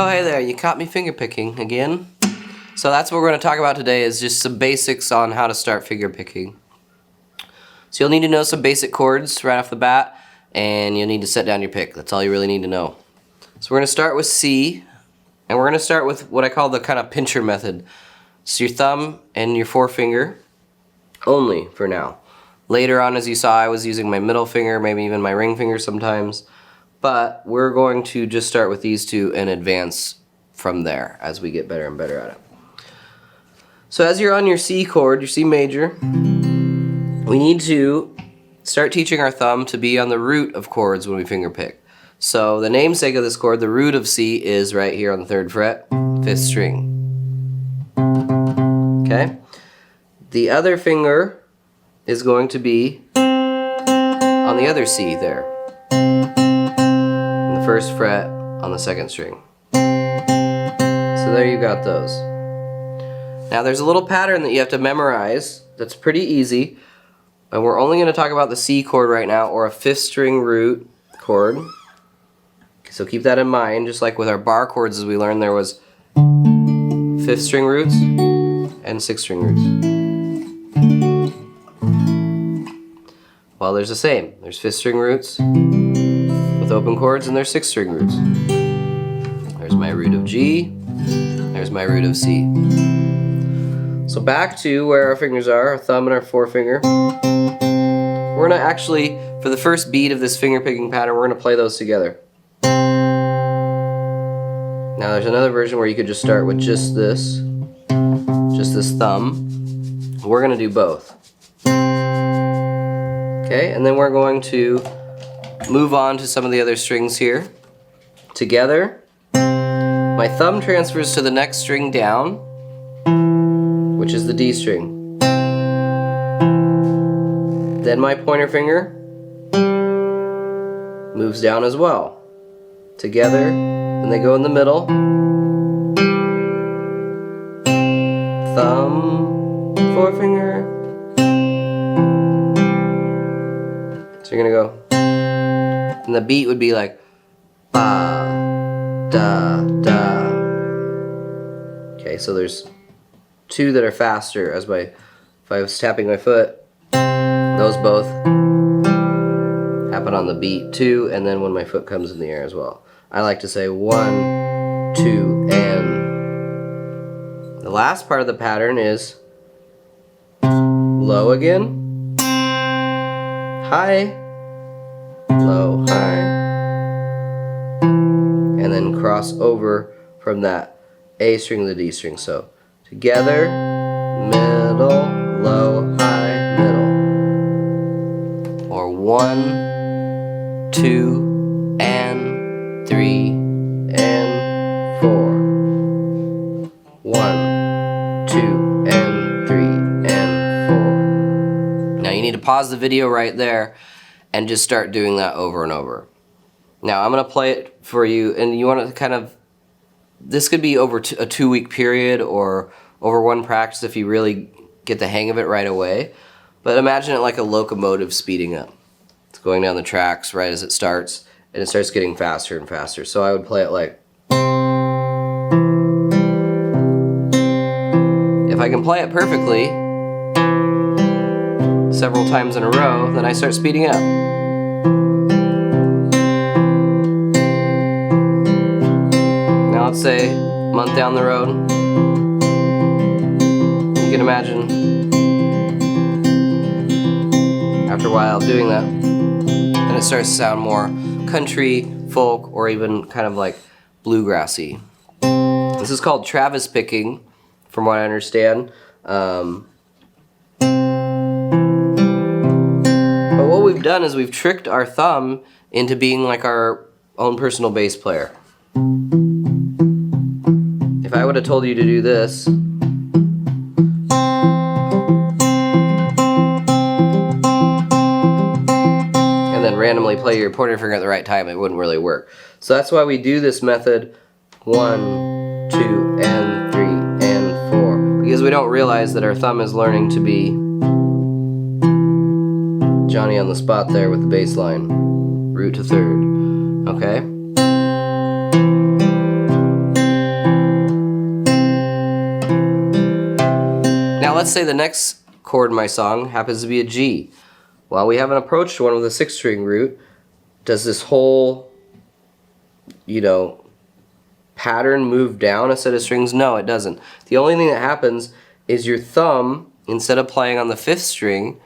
Oh, hey there, you caught me finger picking again. So that's what we're going to talk about today, is just some basics on how to start finger picking. So you'll need to know some basic chords right off the bat, and you'll need to set down your pick. That's all you really need to know. So we're going to start with C, and we're going to start with what I call the kind of pincher method. So your thumb and your forefinger only for now. Later on, as you saw, I was using my middle finger, maybe even my ring finger sometimes. But we're going to just start with these two and advance from there as we get better and better at it. So as you're on your C chord, your C major, we need to start teaching our thumb to be on the root of chords when we finger pick. So the namesake of this chord, the root of C, is right here on the 3rd fret, 5th string. Okay? The other finger is going to be on the other C there. 1st fret on the 2nd string. So there you got those. Now there's a little pattern that you have to memorize that's pretty easy, and we're only going to talk about the C chord right now, or a 5th string root chord. So keep that in mind, just like with our bar chords, as we learned, there was 5th string roots and 6th string roots. Well, there's the same. There's 5th string roots with open chords, and there's 6th string roots. There's my root of G, there's my root of C. So back to where our fingers are, our thumb and our forefinger. We're gonna actually, for the first beat of this finger picking pattern, we're gonna play those together. Now there's another version where you could just start with just this thumb. We're gonna do both. Okay, and then we're going to move on to some of the other strings here. Together, my thumb transfers to the next string down, which is the D string. Then my pointer finger moves down as well. Together, and they go in the middle. Thumb, forefinger. So you're gonna go. And the beat would be like ba, da, da. Okay, so there's two that are faster as if I was tapping my foot, those both happen on the beat too, and then when my foot comes in the air as well. I like to say 1, 2, and the last part of the pattern is low again, high, low, high, and then cross over from that A string to the D string. So together, middle, low, high, middle. Or 1, 2, and 3, and 4. 1, 2, and 3, and 4. Now you need to pause the video right there and just start doing that over and over. Now I'm going to play it for you, and you want to kind of, this could be over a 2-week period or over one practice if you really get the hang of it right away. But imagine it like a locomotive speeding up. It's going down the tracks right as it starts, and it starts getting faster and faster. So I would play it like, if I can play it perfectly several times in a row, then I start speeding up. Now let's say a month down the road, you can imagine after a while doing that, and it starts to sound more country, folk, or even kind of like bluegrassy. This is called Travis picking, from what I understand. But what we've done is we've tricked our thumb into being like our own personal bass player. If I would have told you to do this, and then randomly play your pointer finger at the right time, it wouldn't really work. So that's why we do this method 1, 2, and 3, and 4. Because we don't realize that our thumb is learning to be Johnny on the spot there with the bass line. Root to 3rd. Okay? let's say the next chord in my song happens to be a G. Well, we haven't approached one with a 6-string root. Does this whole, you know, pattern move down a set of strings? No, it doesn't. The only thing that happens is your thumb, instead of playing on the 5th string,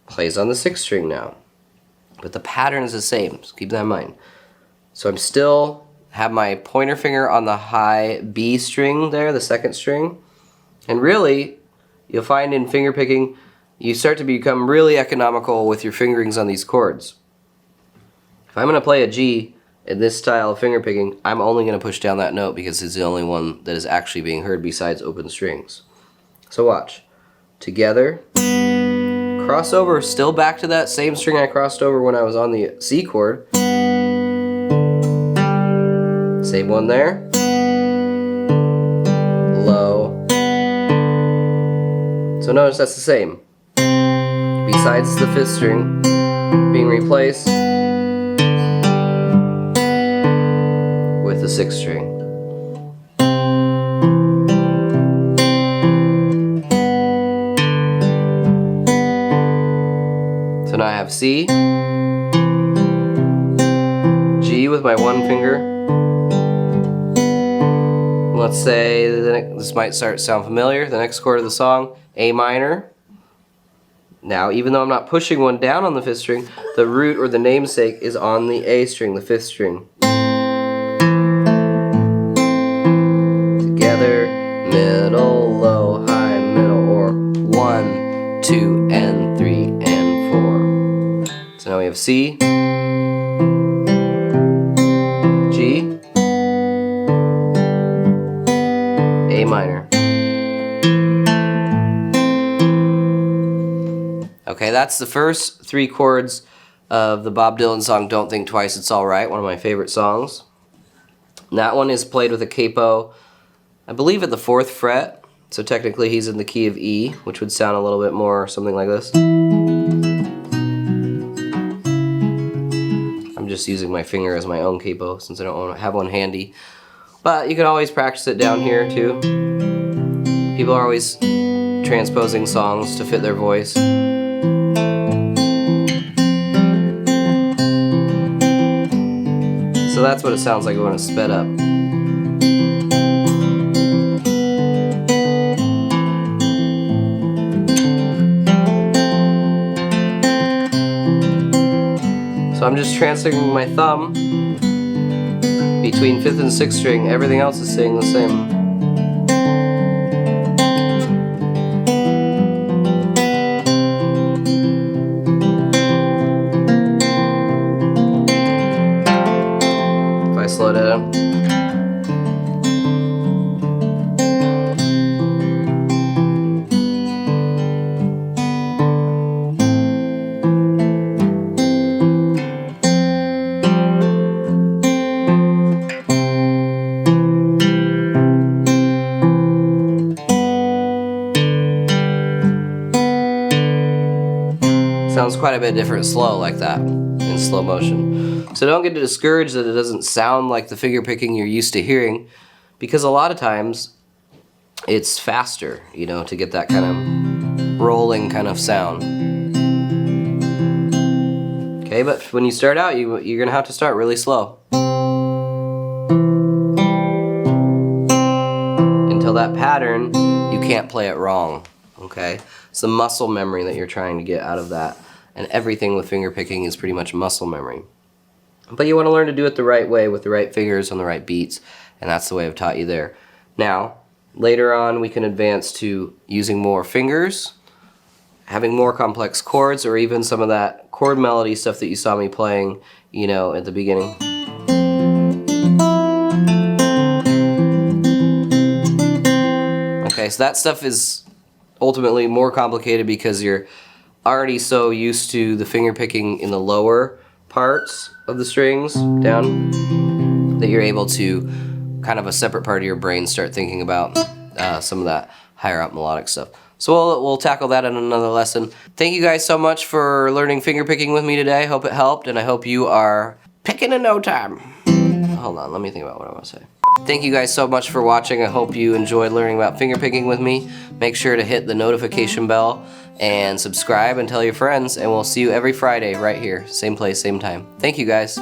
plays on the 6th string now. But the pattern is the same, so keep that in mind. So I'm still have my pointer finger on the high B string there, the 2nd string. And really, you'll find in fingerpicking, you start to become really economical with your fingerings on these chords. If I'm going to play a G in this style of fingerpicking, I'm only going to push down that note because it's the only one that is actually being heard besides open strings. So watch. Together, cross over, still back to that same string I crossed over when I was on the C chord. Same one there. Low. So notice that's the same. Besides the 5th string being replaced with the 6th string. So now I have C, G with my one finger. Let's say this might sound familiar. The next chord of the song, A minor. Now, even though I'm not pushing one down on the 5th string, the root or the namesake is on the A string, the 5th string. Together, middle, low, high, middle, or 1, 2, and 3, and 4. So now we have C, G, A minor. Okay, that's the first 3 chords of the Bob Dylan song Don't Think Twice, It's Alright, one of my favorite songs. And that one is played with a capo, I believe at the 4th fret, so technically he's in the key of E, which would sound a little bit more something like this. I'm just using my finger as my own capo since I don't have one handy. But you can always practice it down here too. People are always transposing songs to fit their voice. So that's what it sounds like when it's sped up. So I'm just translating my thumb between 5th and 6th string. Everything else is staying the same. Slow down. Sounds quite a bit different slow like that, in slow motion. So don't get discouraged that it doesn't sound like the finger picking you're used to hearing, because a lot of times it's faster, you know, to get that kind of rolling kind of sound. Okay, but when you start out, you're gonna have to start really slow. Until that pattern, you can't play it wrong, okay? It's the muscle memory that you're trying to get out of that. And everything with finger picking is pretty much muscle memory. But you want to learn to do it the right way with the right fingers on the right beats, and that's the way I've taught you there. Now, later on we can advance to using more fingers, having more complex chords, or even some of that chord melody stuff that you saw me playing, you know, at the beginning. Okay, so that stuff is ultimately more complicated because you're already so used to the finger picking in the lower parts of the strings down that you're able to kind of a separate part of your brain start thinking about some of that higher up melodic stuff. So we'll tackle that in another lesson. Thank you guys so much for learning finger picking with me today. Hope it helped, and I hope you are picking in no time. hold on, let me think about what I want to say. Thank you guys so much for watching. I hope you enjoyed learning about fingerpicking with me. Make sure to hit the notification bell and subscribe and tell your friends, and we'll see you every Friday right here. Same place, same time. Thank you guys.